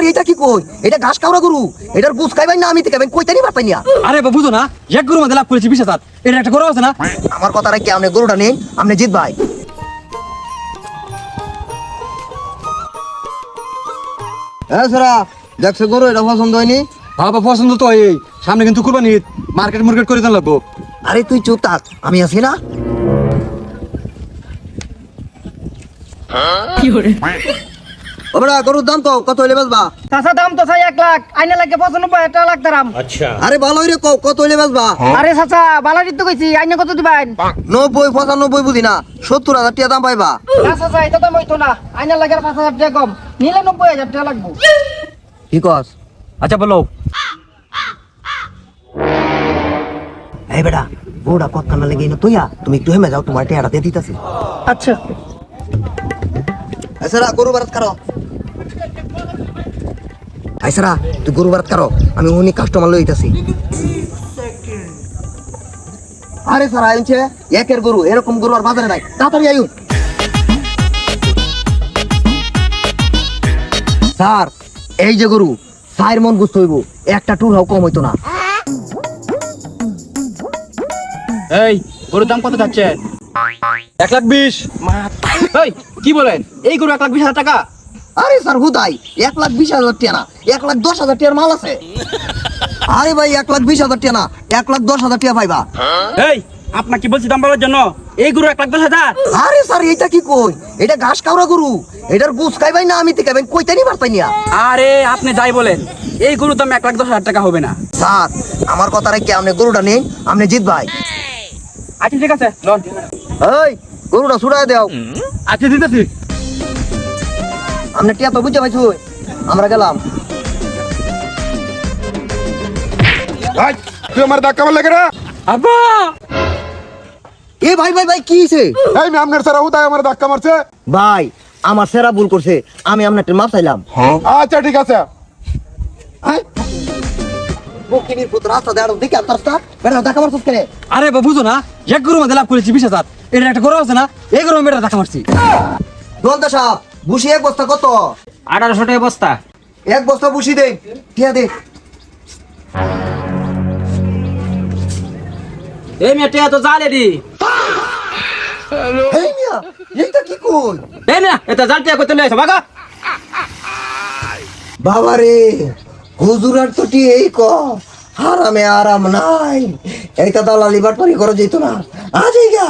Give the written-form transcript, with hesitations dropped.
Sir এটা কি কই এটা ঘাস কাউরা গরু এটার গুছ খাইবাই না আমি খাইবেন কইতানি পারতাই না আরে বাবা বুঝো না এক গরুর মধ্যে লাভ করেছি 20,000 এর একটা গরু আছে না আমার কথা রাখি আপনি গরুটা নেন আপনি জিত ভাই হ্যাঁ স্যারা দেখছো গরু এটা পছন্দ হয়নি বাবা পছন্দ তো এই সামনে কিন্তু কুরবানি ঈদ মার্কেট মার্কেট করে দেন লাগবো আরে তুই চুপ থাক আমি আছি না ওবড়া গরুর দাম কত হইলে বেচবা চাচা দাম তো চাই 1 লাখ আইনা লাগে 95 টাকা লাখ দাম। আরে ভালো হইরে কত হইলে বেচবা আরে চাচা বালারি তো কইছি আইনা কত দিবেন 90 95 বুঝি না 70,000 টাকা দাম পাইবা না চাচা এটা দাম হইতো না আইনা লাগে 5000 টাকা কম নিলে 90,000 টাকা লাগবো কি কস আচ্ছা বলো এই বেটা গরুটা কত কানা লেগে না তুইয়া তুমি একটু হেমে যাও তোমার টাকাটা দিয়ে দিতাছি আচ্ছা আইসারা গরু বারাত করো আইসারা তুই গরু বারাত করো আমি উনি কাস্টমার লই আইতাছি আরে স্যার আইছে একের গরু এরকম গরু আর বাজারে নাই তাড়াতাড়ি আইও স্যার এই যে গরু 4 মন গোস্ত হইব একটা টুর হাও কম হইতো না এই গরুর দাম কত যাচ্ছে 1,20,000 এই কি বলেন এই গরু 1,20,000 টাকা আরে স্যার হুদাই 1,20,000 টাকা না 1,10,000 টাকার মাল আছে আরে ভাই 1,20,000 টাকা না 1,10,000 টাকা পাইবা এই আপনাকে বলছি দাম পাওয়ার জন্য এই গরু 1,10,000 আরে স্যার এটা কি কই এটা ঘাস কাউরা গরু এটার গুছ খাইবাই না আমি খাইবেন কইতানি পারতাই না আরে আপনি যাই বলেন এই গরুর দাম 1,10,000 টাকা হবে না। স্যার আমার কথা রাখি আপনি গরুটা নেন আপনি জিত ভাই আচ্ছা ঠিক আছে লন এই গরুটা ছুড়াই দাও আচ্ছা দিতেছি আপনি টিয়া তো বুঝতে পাইছো আমরা গেলাম তুই আমার ধাক্কা মারলে কেন? আব্বা এ ভাই ভাই ভাই কি হইছে এই মেমনের সারা হুদায় আমার ধাক্কা মারছে। ভাই আমার সেরা ভুল করছে আমি আপনার মাপ চাইলাম আচ্ছা ঠিক আছে। বকিনির পুত্র রাস্তা দেড় দিকে আর রাস্তা বেটা দেখা মারছস কেন আরে বাবা বুঝো না এক গরুর মধ্যে লাভ করেছি 20,000 এর একটা গরু আছে না এই গরু মেয়েটা দেখা মারছি দলদা সাহেব বুসি এক বস্তা কত 1800 টাকা বস্তা। এক বস্তা বুসি দে টিয়া দে এই মেয়ে টিয়া তো জালে দি এই মিয়া এইটা কি কই এই না এটা জাল টিয়া কইতে লইছ বাগা বাবা রে হুজুরার তো এই ক হারামে আরাম নাই এইটা দালালি বাটপারি করে যেত না আজ এই গা